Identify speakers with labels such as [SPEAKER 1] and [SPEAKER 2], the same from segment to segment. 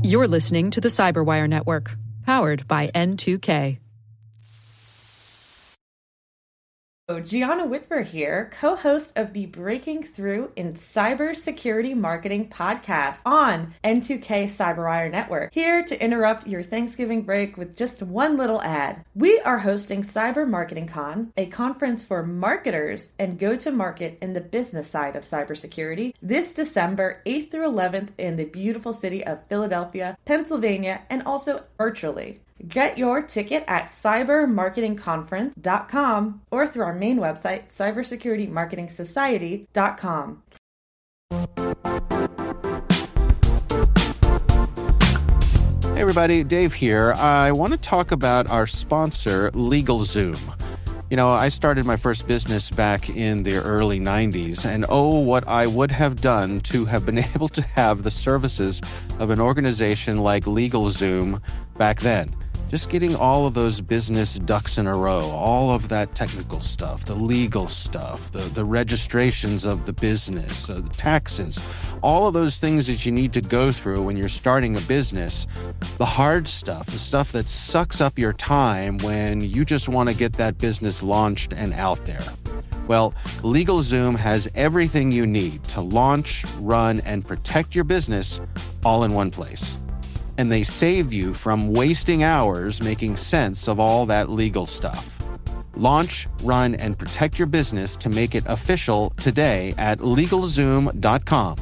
[SPEAKER 1] You're listening to the CyberWire Network, powered by N2K.
[SPEAKER 2] Gianna Whitver here, co-host of the Breaking Through in Cybersecurity Marketing podcast on N2K CyberWire Network, here to interrupt your Thanksgiving break with just one little ad. We are hosting Cyber Marketing Con, a conference for marketers and go-to-market in the business side of cybersecurity, this December 8th through 11th in the beautiful city of Philadelphia, Pennsylvania, and also virtually. Get your ticket at cybermarketingconference.com or through our main website, cybersecuritymarketingsociety.com.
[SPEAKER 3] Hey everybody, Dave here. I want to talk about our sponsor, LegalZoom. You know, I started my first business back in the early 90s, and what I would have done to have been able to have the services of an organization like LegalZoom back then. Just getting all of those business ducks in a row, all of that technical stuff, the legal stuff, the registrations of the business, the taxes, all of those things that you need to go through when you're starting a business, the hard stuff, the stuff that sucks up your time when you just want to get that business launched and out there. Well, LegalZoom has everything you need to launch, run, and protect your business all in one place. And they save you from wasting hours making sense of all that legal stuff. Launch, run, and protect your business to make it official today at LegalZoom.com.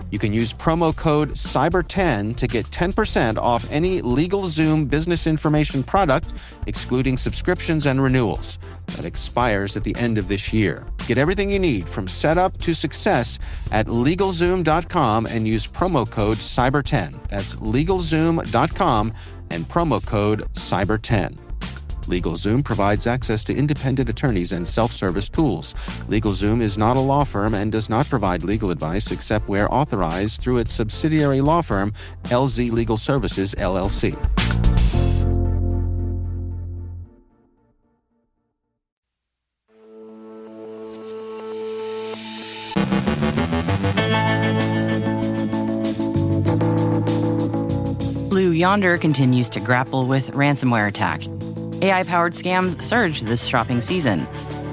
[SPEAKER 3] You can use promo code CYBER10 to get 10% off any LegalZoom business information product, excluding subscriptions and renewals. That expires at the end of this year. Get everything you need from setup to success at LegalZoom.com and use promo code CYBER10. That's LegalZoom.com and promo code CYBER10. LegalZoom provides access to independent attorneys and self-service tools. LegalZoom is not a law firm and does not provide legal advice except where authorized through its subsidiary law firm, LZ Legal Services, LLC.
[SPEAKER 4] Blue Yonder continues to grapple with ransomware attack. AI-powered scams surged this shopping season.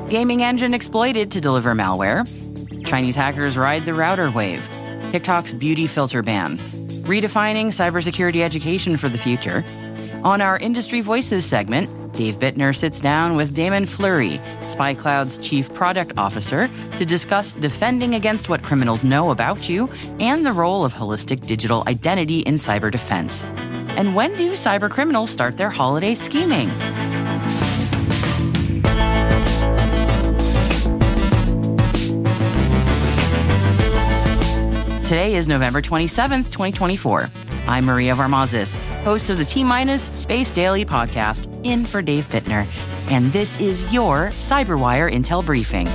[SPEAKER 4] Gaming engine exploited to deliver malware. Chinese hackers ride the router wave. TikTok's beauty filter ban. Redefining cybersecurity education for the future. On our Industry Voices segment, Dave Bittner sits down with Damon Fleury, SpyCloud's Chief Product Officer, to discuss defending against what criminals know about you and the role of holistic digital identity in cyber defense. And when do cyber criminals start their holiday scheming? Today is November 27th, 2024. I'm Maria Varmazis, host of the T-Minus Space Daily podcast, in for Dave Bittner, and this is your CyberWire Intel Briefing.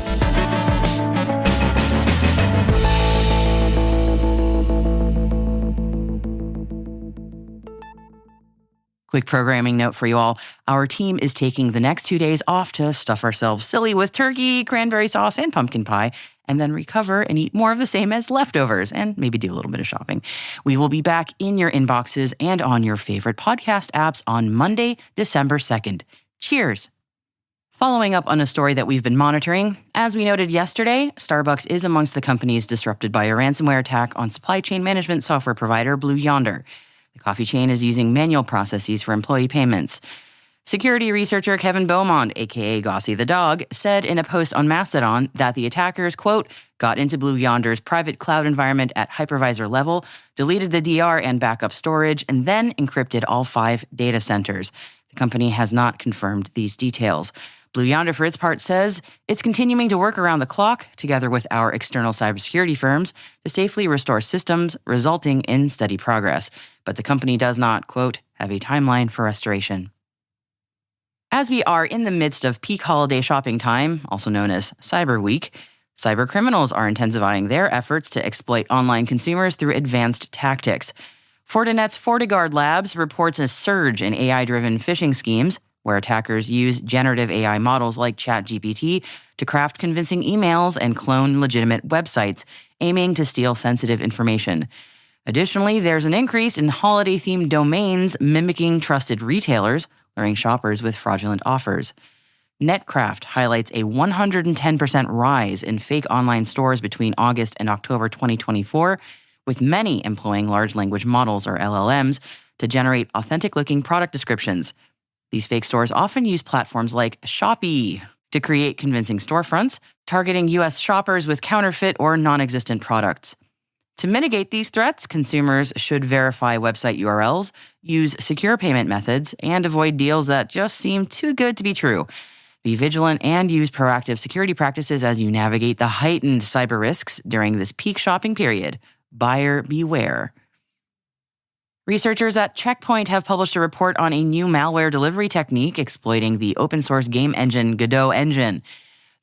[SPEAKER 4] Quick programming note for you all. Our team is taking the next 2 days off to stuff ourselves silly with turkey, cranberry sauce, and pumpkin pie, and then recover and eat more of the same as leftovers, and maybe do a little bit of shopping. We will be back in your inboxes and on your favorite podcast apps on Monday, December 2nd. Cheers! Following up on a story that we've been monitoring, as we noted yesterday, Starbucks is amongst the companies disrupted by a ransomware attack on supply chain management software provider Blue Yonder. The coffee chain is using manual processes for employee payments. Security researcher Kevin Beaumont, aka Gossie the Dog, said in a post on Mastodon that the attackers, quote, got into Blue Yonder's private cloud environment at hypervisor level, deleted the DR and backup storage, and then encrypted all 5 data centers. The company has not confirmed these details. Blue Yonder, for its part, says it's continuing to work around the clock, together with our external cybersecurity firms, to safely restore systems, resulting in steady progress. But the company does not, quote, have a timeline for restoration. As we are in the midst of peak holiday shopping time, also known as Cyber Week, cyber criminals are intensifying their efforts to exploit online consumers through advanced tactics. Fortinet's FortiGuard Labs reports a surge in AI-driven phishing schemes, where attackers use generative AI models like ChatGPT to craft convincing emails and clone legitimate websites, aiming to steal sensitive information. Additionally, there's an increase in holiday-themed domains mimicking trusted retailers, luring shoppers with fraudulent offers. Netcraft highlights a 110% rise in fake online stores between August and October 2024, with many employing large language models, or LLMs, to generate authentic-looking product descriptions. These fake stores often use platforms like Shopee to create convincing storefronts, targeting U.S. shoppers with counterfeit or non-existent products. To mitigate these threats, consumers should verify website URLs, use secure payment methods, and avoid deals that just seem too good to be true. Be vigilant and use proactive security practices as you navigate the heightened cyber risks during this peak shopping period. Buyer beware. Researchers at Checkpoint have published a report on a new malware delivery technique exploiting the open-source game engine Godot Engine.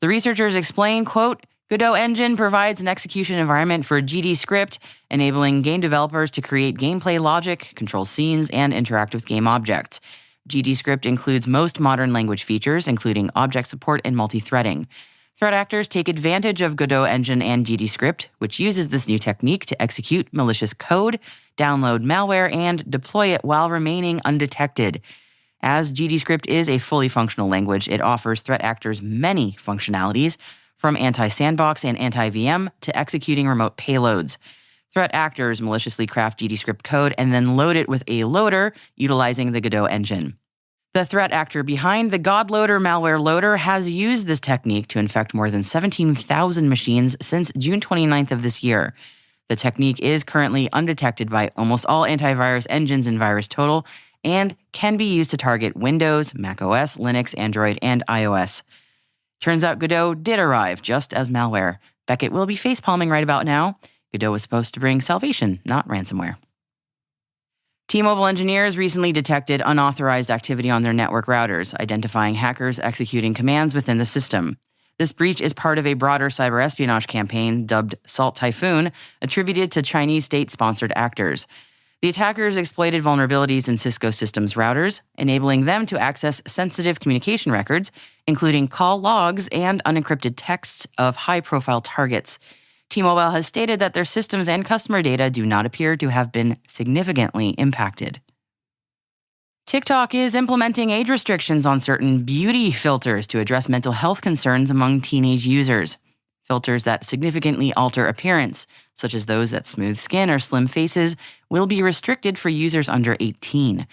[SPEAKER 4] The researchers explain, quote, Godot Engine provides an execution environment for GD script, enabling game developers to create gameplay logic, control scenes, and interact with game objects. GD script includes most modern language features, including object support and multi-threading. Threat actors take advantage of Godot Engine and GD script, which uses this new technique to execute malicious code, download malware, and deploy it while remaining undetected. As GD script is a fully functional language, it offers threat actors many functionalities, from anti-sandbox and anti-VM to executing remote payloads. Threat actors maliciously craft GD script code and then load it with a loader utilizing the Godot engine. The threat actor behind the GodLoader malware loader has used this technique to infect more than 17,000 machines since June 29th of this year. The technique is currently undetected by almost all antivirus engines in VirusTotal and can be used to target Windows, macOS, Linux, Android, and iOS. Turns out Godot did arrive just as malware. Beckett will be facepalming right about now. Godot was supposed to bring salvation, not ransomware. T-Mobile engineers recently detected unauthorized activity on their network routers, identifying hackers executing commands within the system. This breach is part of a broader cyber espionage campaign dubbed Salt Typhoon, attributed to Chinese state-sponsored actors. The attackers exploited vulnerabilities in Cisco systems routers, enabling them to access sensitive communication records, including call logs and unencrypted texts of high-profile targets. T-Mobile has stated that their systems and customer data do not appear to have been significantly impacted. TikTok is implementing age restrictions on certain beauty filters to address mental health concerns among teenage users. Filters that significantly alter appearance, such as those that smooth skin or slim faces, will be restricted for users under 18.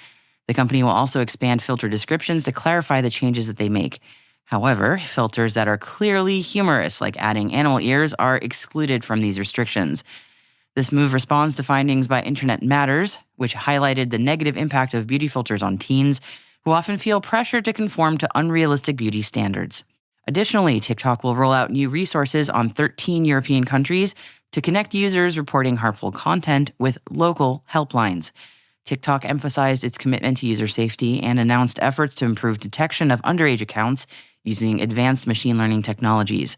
[SPEAKER 4] The company will also expand filter descriptions to clarify the changes that they make. However, filters that are clearly humorous, like adding animal ears, are excluded from these restrictions. This move responds to findings by Internet Matters, which highlighted the negative impact of beauty filters on teens, who often feel pressure to conform to unrealistic beauty standards. Additionally, TikTok will roll out new resources on 13 European countries to connect users reporting harmful content with local helplines. TikTok emphasized its commitment to user safety and announced efforts to improve detection of underage accounts using advanced machine learning technologies.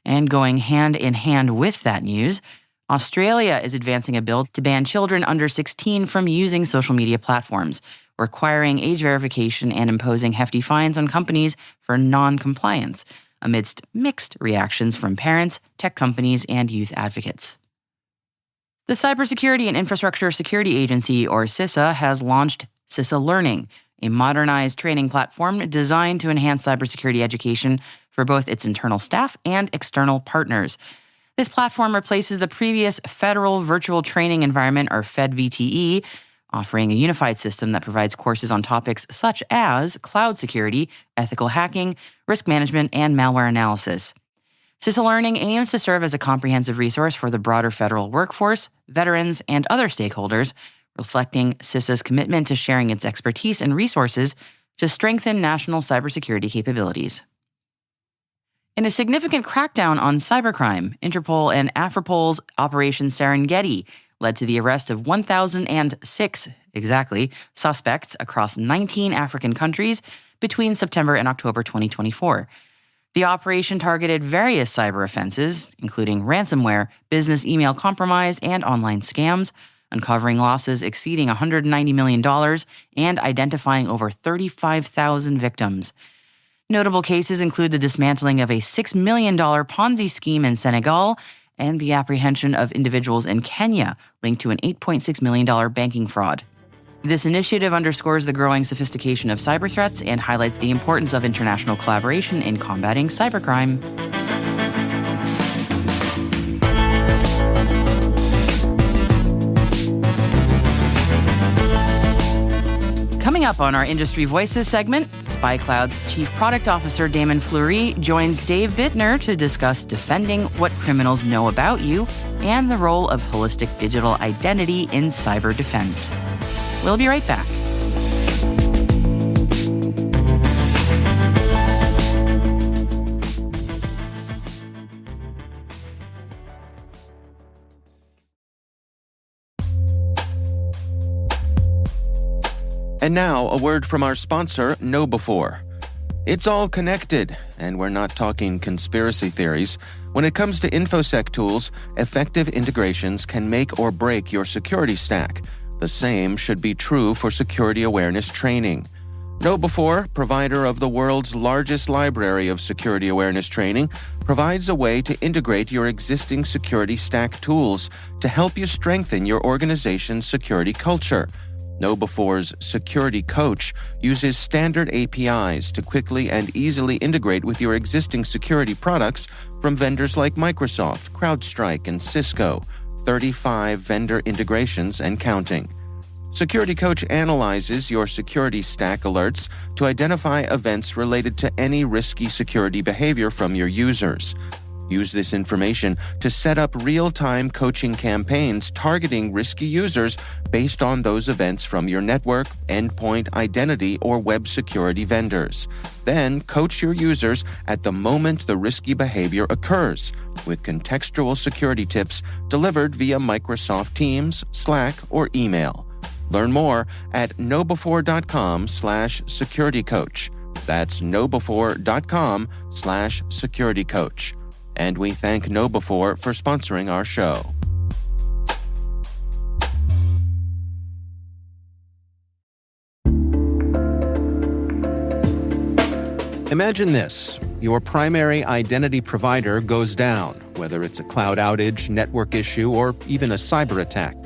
[SPEAKER 4] And going hand in hand with that news, Australia is advancing a bill to ban children under 16 from using social media platforms, requiring age verification and imposing hefty fines on companies for non-compliance, amidst mixed reactions from parents, tech companies, and youth advocates. The Cybersecurity and Infrastructure Security Agency, or CISA, has launched CISA Learning, a modernized training platform designed to enhance cybersecurity education for both its internal staff and external partners. This platform replaces the previous Federal Virtual Training Environment, or FedVTE, offering a unified system that provides courses on topics such as cloud security, ethical hacking, risk management, and malware analysis. CISA Learning aims to serve as a comprehensive resource for the broader federal workforce, veterans, and other stakeholders, reflecting CISA's commitment to sharing its expertise and resources to strengthen national cybersecurity capabilities. In a significant crackdown on cybercrime, Interpol and Afripol's Operation Serengeti led to the arrest of 1,006 suspects across 19 African countries between September and October 2024. The operation targeted various cyber offenses, including ransomware, business email compromise, and online scams, uncovering losses exceeding $190 million and identifying over 35,000 victims. Notable cases include the dismantling of a $6 million Ponzi scheme in Senegal and the apprehension of individuals in Kenya linked to an $8.6 million banking fraud. This initiative underscores the growing sophistication of cyber threats and highlights the importance of international collaboration in combating cybercrime. Coming up on our Industry Voices segment, SpyCloud's Chief Product Officer Damon Fleury joins Dave Bittner to discuss defending what criminals know about you and the role of holistic digital identity in cyber defense. We'll be right back.
[SPEAKER 3] And now, a word from our sponsor, KnowBe4. It's all connected, and we're not talking conspiracy theories. When it comes to InfoSec tools, effective integrations can make or break your security stack. The same should be true for security awareness training. KnowBe4, provider of the world's largest library of security awareness training, provides a way to integrate your existing security stack tools to help you strengthen your organization's security culture. KnowBe4's Security Coach uses standard APIs to quickly and easily integrate with your existing security products from vendors like Microsoft, CrowdStrike, and Cisco, 35 vendor integrations and counting. Security Coach analyzes your security stack alerts to identify events related to any risky security behavior from your users. Use this information to set up real-time coaching campaigns targeting risky users based on those events from your network, endpoint, identity, or web security vendors. Then coach your users at the moment the risky behavior occurs, with contextual security tips delivered via Microsoft Teams, Slack, or email. Learn more at knowbefore.com/securitycoach. That's knowbefore.com/securitycoach. And we thank KnowBe4 for sponsoring our show. Imagine this. Your primary identity provider goes down, whether it's a cloud outage, network issue, or even a cyber attack.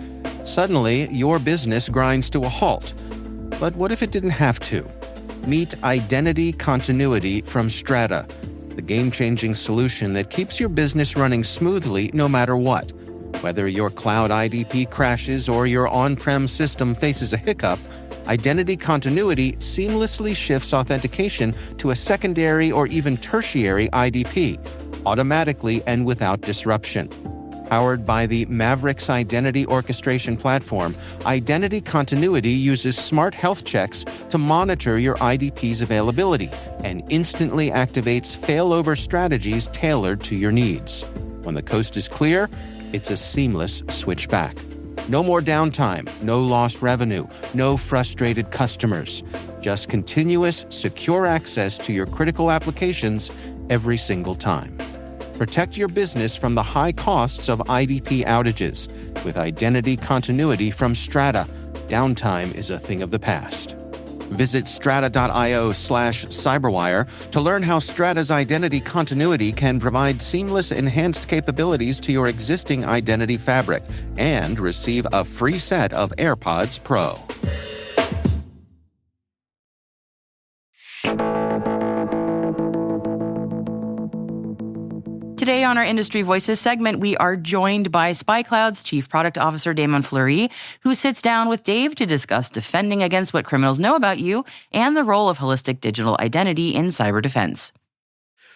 [SPEAKER 3] Suddenly, your business grinds to a halt. But what if it didn't have to? Meet Identity Continuity from Strata, the game-changing solution that keeps your business running smoothly no matter what. Whether your cloud IDP crashes or your on-prem system faces a hiccup, Identity Continuity seamlessly shifts authentication to a secondary or even tertiary IDP, automatically and without disruption. Powered by the Mavericks Identity Orchestration Platform, Identity Continuity uses smart health checks to monitor your IDP's availability and instantly activates failover strategies tailored to your needs. When the coast is clear, it's a seamless switch back. No more downtime, no lost revenue, no frustrated customers. Just continuous, secure access to your critical applications every single time. Protect your business from the high costs of IDP outages. With Identity Continuity from Strata, downtime is a thing of the past. Visit strata.io/cyberwire to learn how Strata's Identity Continuity can provide seamless enhanced capabilities to your existing identity fabric and receive a free set of AirPods Pro.
[SPEAKER 4] Today on our Industry Voices segment, we are joined by SpyCloud's Chief Product Officer Damon Fleury, who sits down with Dave to discuss defending against what criminals know about you and the role of holistic digital identity in cyber defense.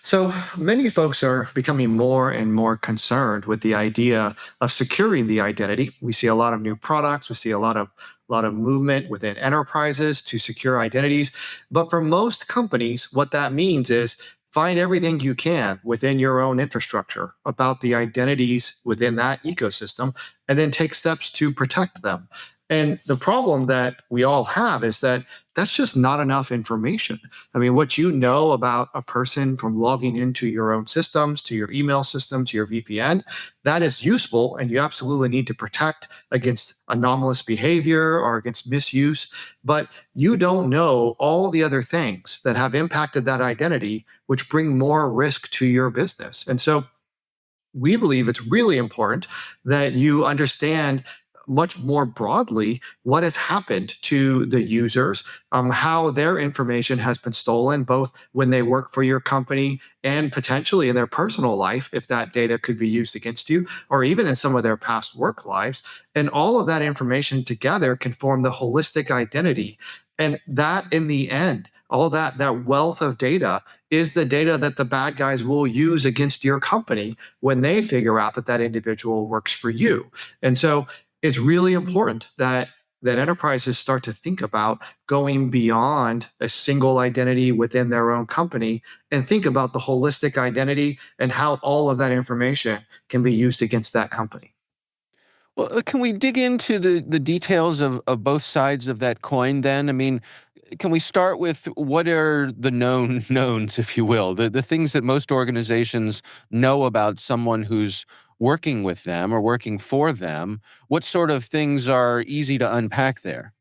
[SPEAKER 5] So many folks are becoming more and more concerned with the idea of securing the identity. We see a lot of new products. We see a lot of movement within enterprises to secure identities. But for most companies, what that means is find everything you can within your own infrastructure about the identities within that ecosystem, and then take steps to protect them. And the problem that we all have is that that's just not enough information. I mean, what you know about a person from logging into your own systems, to your email system, to your VPN, that is useful, and you absolutely need to protect against anomalous behavior or against misuse. But you don't know all the other things that have impacted that identity, which bring more risk to your business. And so we believe it's really important that you understand much more broadly what has happened to the users, how their information has been stolen, both when they work for your company and potentially in their personal life, if that data could be used against you, or even in some of their past work lives. And all of that information together can form the holistic identity. And that, in the end, all that wealth of data is the data that the bad guys will use against your company when they figure out that that individual works for you. And so it's really important that enterprises start to think about going beyond a single identity within their own company and think about the holistic identity and how all of that information can be used against that company.
[SPEAKER 3] Well, can we dig into the details of both sides of that coin then? I mean, can we start with what are the known knowns, if you will, the things that most organizations know about someone who's working with them or working for them? What sort of things are easy to unpack there?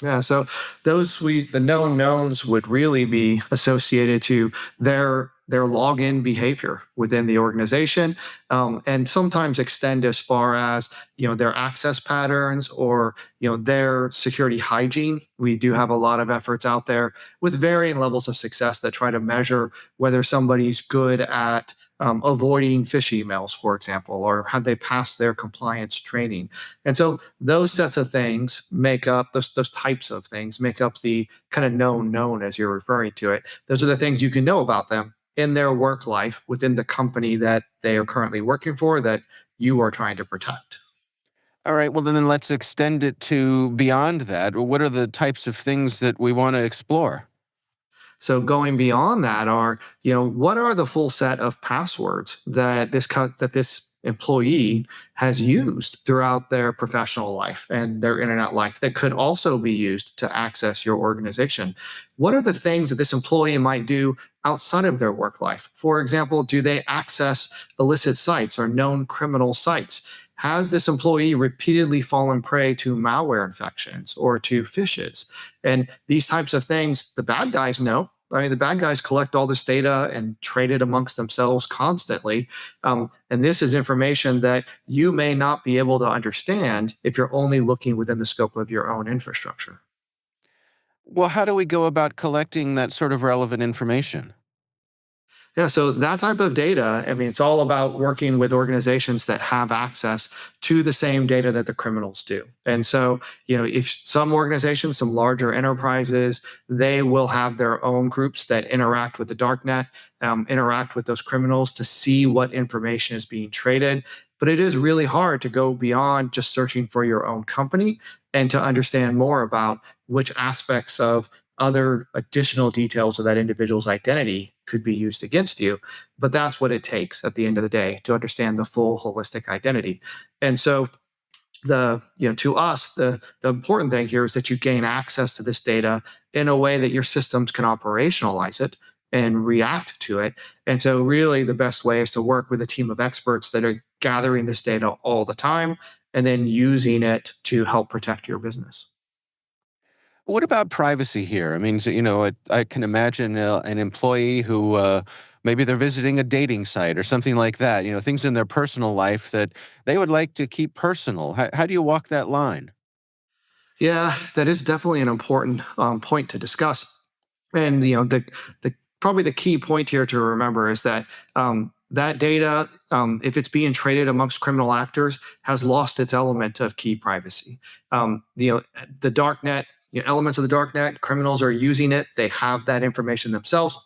[SPEAKER 5] Yeah, so the known knowns would really be associated to their login behavior within the organization, and sometimes extend as far as their access patterns or their security hygiene. We do have a lot of efforts out there with varying levels of success that try to measure whether somebody's good at avoiding phish emails, for example, or have they passed their compliance training. And so those sets of things make up those types of things make up the kind of known as you're referring to it. Those are the things you can know about them in their work life within the company that they are currently working for that you are trying to protect.
[SPEAKER 3] All right, well, then let's extend it to beyond that. What are the types of things that we want to explore?
[SPEAKER 5] So going beyond that are, what are the full set of passwords that this employee has used throughout their professional life and their internet life that could also be used to access your organization? What are the things that this employee might do outside of their work life? For example, do they access illicit sites or known criminal sites? Has this employee repeatedly fallen prey to malware infections or to phishes? And these types of things, the bad guys know. I mean, the bad guys collect all this data and trade it amongst themselves constantly. And this is information that you may not be able to understand if you're only looking within the scope of your own infrastructure.
[SPEAKER 3] Well, how do we go about collecting that sort of relevant information?
[SPEAKER 5] Yeah, so that type of data, I mean, it's all about working with organizations that have access to the same data that the criminals do. And so, if some organizations, some larger enterprises, they will have their own groups that interact with the darknet, interact with those criminals to see what information is being traded. But it is really hard to go beyond just searching for your own company and to understand more about which aspects of other additional details of that individual's identity could be used against you. But that's what it takes at the end of the day to understand the full holistic identity. And so to us, the important thing here is that you gain access to this data in a way that your systems can operationalize it and react to it. And so really the best way is to work with a team of experts that are gathering this data all the time and then using it to help protect your business.
[SPEAKER 3] What about privacy here? I mean, so, I can imagine an employee who maybe they're visiting a dating site or something like that, things in their personal life that they would like to keep personal. How do you walk that line?
[SPEAKER 5] Yeah, that is definitely an important point to discuss. And the probably the key point here to remember is that that data, if it's being traded amongst criminal actors, has lost its element of key privacy. The darknet, elements of the darknet, criminals are using it. They have that information themselves,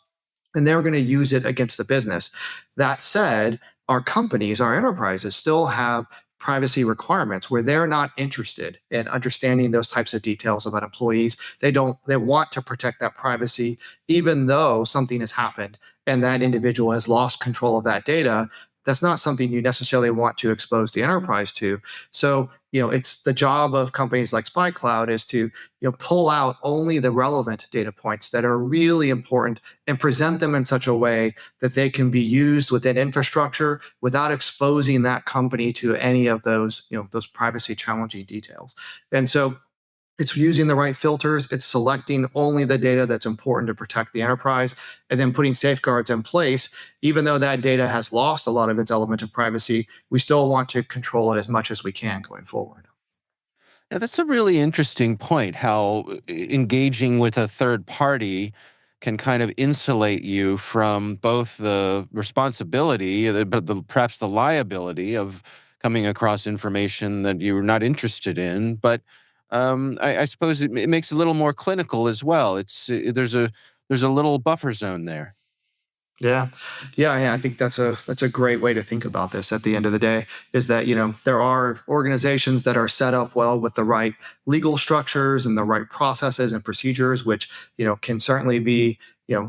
[SPEAKER 5] and they're going to use it against the business. That said, our companies, our enterprises still have privacy requirements where they're not interested in understanding those types of details about employees. They want to protect that privacy, even though something has happened and that individual has lost control of that data. That's not something you necessarily want to expose the enterprise to. So, it's the job of companies like SpyCloud is to, pull out only the relevant data points that are really important and present them in such a way that they can be used within infrastructure without exposing that company to any of those privacy challenging details. And so It's using the right filters. It's selecting only the data that's important to protect the enterprise, and then putting safeguards in place. Even though that data has lost a lot of its element of privacy, we still want to control it as much as we can going forward.
[SPEAKER 3] Yeah, that's a really interesting point, how engaging with a third party can kind of insulate you from both the responsibility, but perhaps the liability of coming across information that you're not interested in. But I suppose it makes it a little more clinical as well. There's a little buffer zone there.
[SPEAKER 5] Yeah. Yeah. I think that's a great way to think about this at the end of the day, is that, there are organizations that are set up well with the right legal structures and the right processes and procedures, which, can certainly be,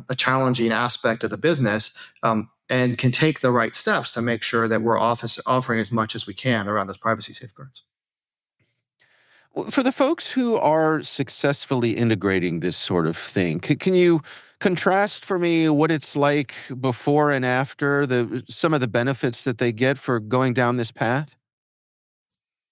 [SPEAKER 5] a challenging aspect of the business, and can take the right steps to make sure that we're offering as much as we can around those privacy safeguards.
[SPEAKER 3] Well, for the folks who are successfully integrating this sort of thing, can you contrast for me what it's like before and after, some of the benefits that they get for going down this path?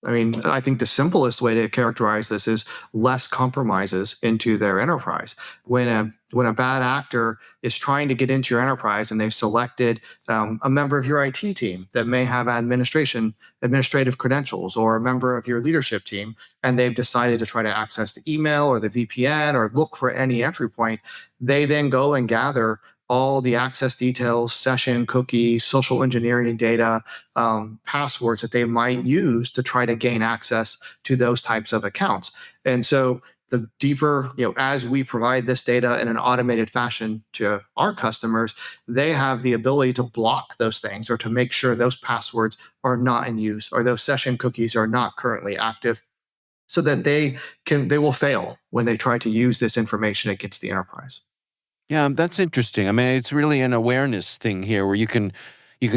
[SPEAKER 5] I mean, I think the simplest way to characterize this is less compromises into their enterprise. When a bad actor is trying to get into your enterprise and they've selected a member of your IT team that may have administrative credentials, or a member of your leadership team, and they've decided to try to access the email or the VPN or look for any entry point, they then go and gather all the access details, session cookies, social engineering data, passwords that they might use to try to gain access to those types of accounts. And so the deeper, as we provide this data in an automated fashion to our customers, they have the ability to block those things, or to make sure those passwords are not in use, or those session cookies are not currently active, so that they will fail when they try to use this information against the enterprise.
[SPEAKER 3] Yeah, that's interesting. I mean, it's really an awareness thing here where you can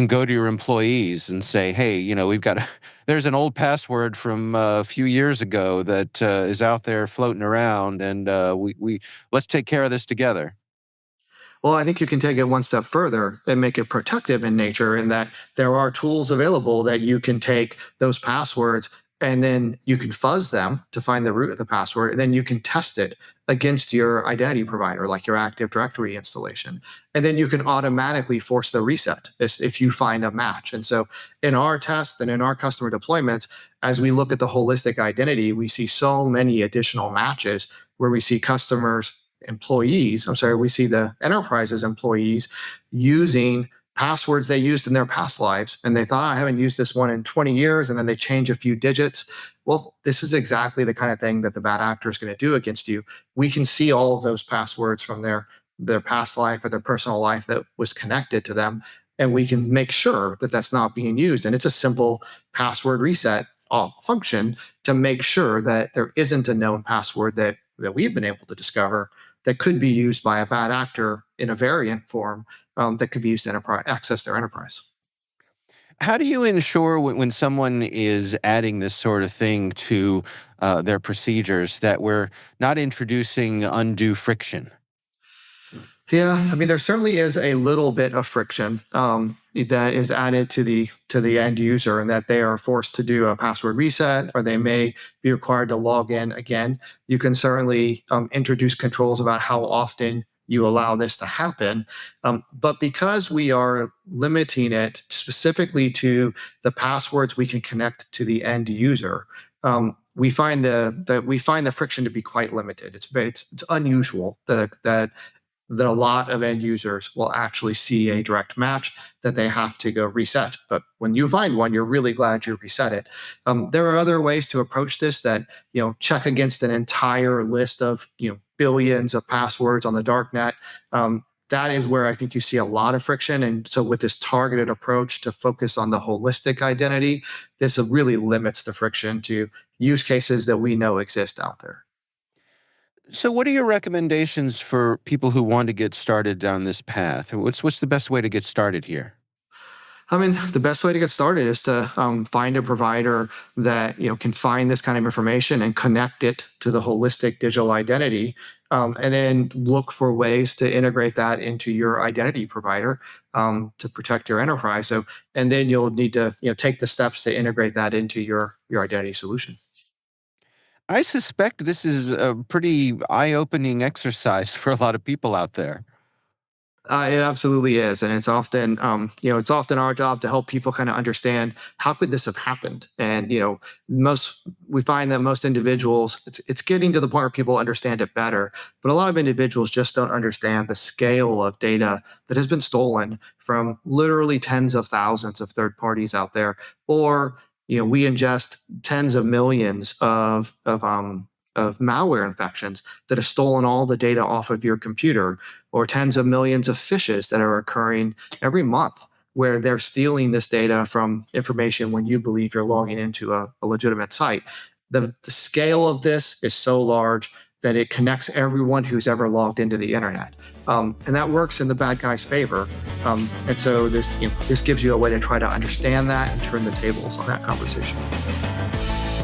[SPEAKER 3] go to your employees and say, "Hey, we've got there's an old password from a few years ago that is out there floating around, and we let's take care of this together."
[SPEAKER 5] Well, I think you can take it one step further and make it protective in nature, in that there are tools available that you can take those passwords and then you can fuzz them to find the root of the password, and then you can test it against your identity provider, like your Active Directory installation. And then you can automatically force the reset if you find a match. And so in our tests and in our customer deployments, as we look at the holistic identity, we see so many additional matches where we see we see the enterprise's employees using passwords they used in their past lives. And they thought, I haven't used this one in 20 years. And then they change a few digits. Well, this is exactly the kind of thing that the bad actor is going to do against you. We can see all of those passwords from their past life or their personal life that was connected to them. And we can make sure that that's not being used. And it's a simple password reset function to make sure that there isn't a known password that we've been able to discover that could be used by a bad actor in a variant form, that could be used to access their enterprise.
[SPEAKER 3] How do you ensure when someone is adding this sort of thing to their procedures that we're not introducing undue friction?
[SPEAKER 5] Yeah, I mean, there certainly is a little bit of friction that is added to the end user, and that they are forced to do a password reset, or they may be required to log in again. You can certainly introduce controls about how often you allow this to happen, but because we are limiting it specifically to the passwords we can connect to the end user. We find the friction to be quite limited. It's unusual that a lot of end users will actually see a direct match that they have to go reset. But when you find one, you're really glad you reset it. There are other ways to approach this that, check against an entire list of, billions of passwords on the dark net. That is where I think you see a lot of friction. And so with this targeted approach to focus on the holistic identity, this really limits the friction to use cases that we know exist out there.
[SPEAKER 3] So, what are your recommendations for people who want to get started down this path? What's the best way to get started here?
[SPEAKER 5] I mean, the best way to get started is to find a provider that can find this kind of information and connect it to the holistic digital identity, and then look for ways to integrate that into your identity provider, to protect your enterprise. So, and then you'll need to take the steps to integrate that into your identity solution.
[SPEAKER 3] I suspect this is a pretty eye-opening exercise for a lot of people out there.
[SPEAKER 5] It absolutely is, and it's often, it's often our job to help people kind of understand how could this have happened. And we find that most individuals, it's getting to the point where people understand it better, but a lot of individuals just don't understand the scale of data that has been stolen from literally tens of thousands of third parties out there, or we ingest tens of millions of malware infections that have stolen all the data off of your computer, or tens of millions of phishes that are occurring every month where they're stealing this data from information when you believe you're logging into a legitimate site. The scale of this is so large that it connects everyone who's ever logged into the internet. And that works in the bad guy's favor. And so this gives you a way to try to understand that and turn the tables on that conversation.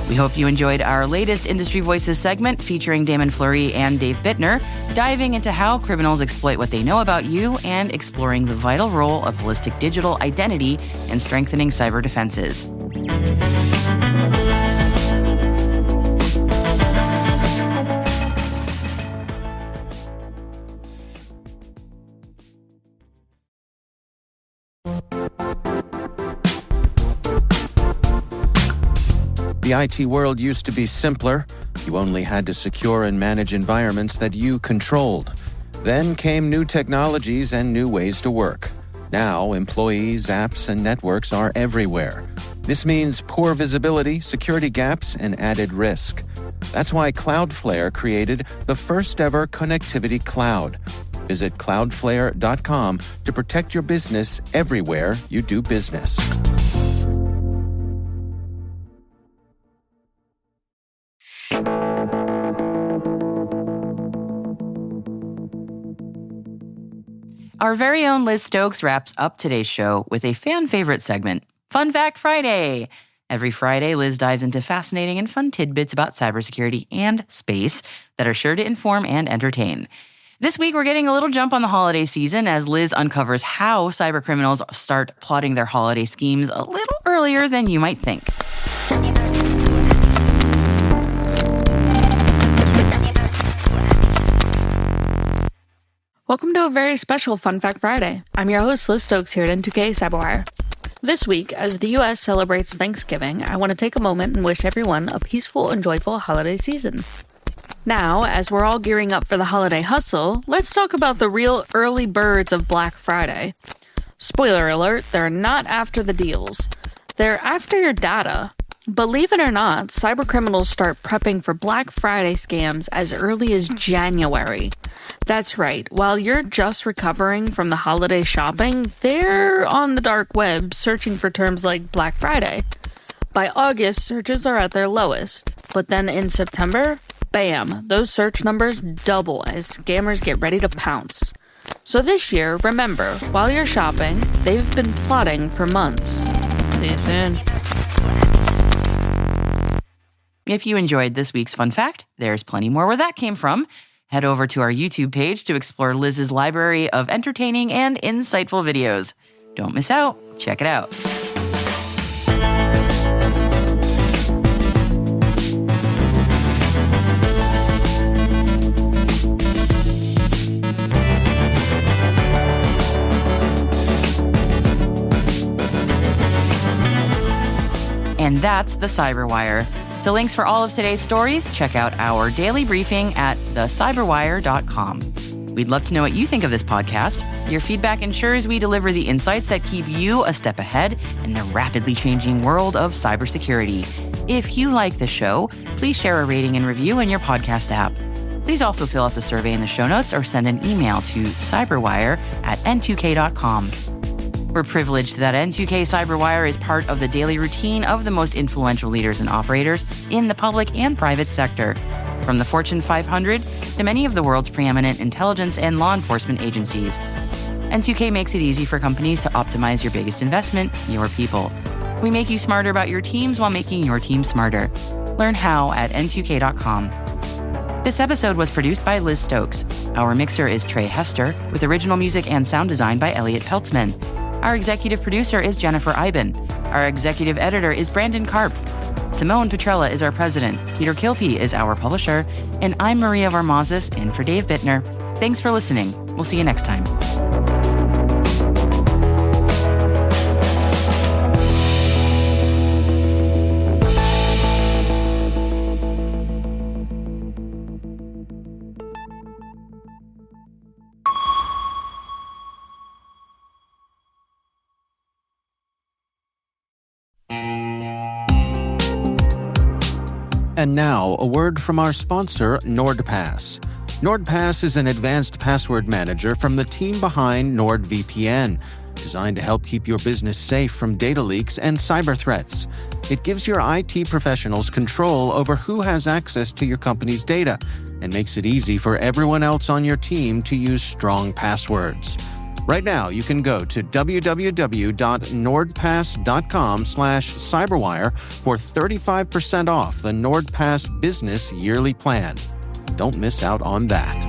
[SPEAKER 4] We hope you enjoyed our latest Industry Voices segment featuring Damon Fleury and Dave Bittner, diving into how criminals exploit what they know about you and exploring the vital role of holistic digital identity in strengthening cyber defenses.
[SPEAKER 3] The IT world used to be simpler. You only had to secure and manage environments that you controlled. Then came new technologies and new ways to work. Now, employees, apps, and networks are everywhere. This means poor visibility, security gaps, and added risk. That's why Cloudflare created the first-ever connectivity cloud. Visit cloudflare.com to protect your business everywhere you do business.
[SPEAKER 4] Our very own Liz Stokes wraps up today's show with a fan-favorite segment, Fun Fact Friday. Every Friday, Liz dives into fascinating and fun tidbits about cybersecurity and space that are sure to inform and entertain. This week, we're getting a little jump on the holiday season as Liz uncovers how cybercriminals start plotting their holiday schemes a little earlier than you might think.
[SPEAKER 6] Welcome to a very special Fun Fact Friday. I'm your host, Liz Stokes, here at N2K CyberWire. This week, as the U.S. celebrates Thanksgiving, I want to take a moment and wish everyone a peaceful and joyful holiday season. Now, as we're all gearing up for the holiday hustle, let's talk about the real early birds of Black Friday. Spoiler alert, they're not after the deals. They're after your data. Believe it or not, cybercriminals start prepping for Black Friday scams as early as January. That's right, while you're just recovering from the holiday shopping, they're on the dark web searching for terms like Black Friday. By August, searches are at their lowest. But then in September, bam, those search numbers double as scammers get ready to pounce. So this year, remember, while you're shopping, they've been plotting for months. See you soon.
[SPEAKER 4] If you enjoyed this week's fun fact, there's plenty more where that came from. Head over to our YouTube page to explore Liz's library of entertaining and insightful videos. Don't miss out. Check it out. And that's the CyberWire. To links for all of today's stories, check out our daily briefing at thecyberwire.com. We'd love to know what you think of this podcast. Your feedback ensures we deliver the insights that keep you a step ahead in the rapidly changing world of cybersecurity. If you like the show, please share a rating and review in your podcast app. Please also fill out the survey in the show notes or send an email to cyberwire@n2k.com. We're privileged that N2K CyberWire is part of the daily routine of the most influential leaders and operators in the public and private sector. From the Fortune 500 to many of the world's preeminent intelligence and law enforcement agencies. N2K makes it easy for companies to optimize your biggest investment, your people. We make you smarter about your teams while making your team smarter. Learn how at n2k.com. This episode was produced by Liz Stokes. Our mixer is Trey Hester, with original music and sound design by Elliot Peltzman. Our executive producer is Jennifer Iben. Our executive editor is Brandon Karp. Simone Petrella is our president, Peter Kilpie is our publisher, and I'm Maria Varmazis in for Dave Bittner. Thanks for listening. We'll see you next time.
[SPEAKER 3] And now, a word from our sponsor, NordPass. NordPass is an advanced password manager from the team behind NordVPN, designed to help keep your business safe from data leaks and cyber threats. It gives your IT professionals control over who has access to your company's data and makes it easy for everyone else on your team to use strong passwords. Right now, you can go to www.nordpass.com/cyberwire for 35% off the NordPass Business Yearly Plan. Don't miss out on that.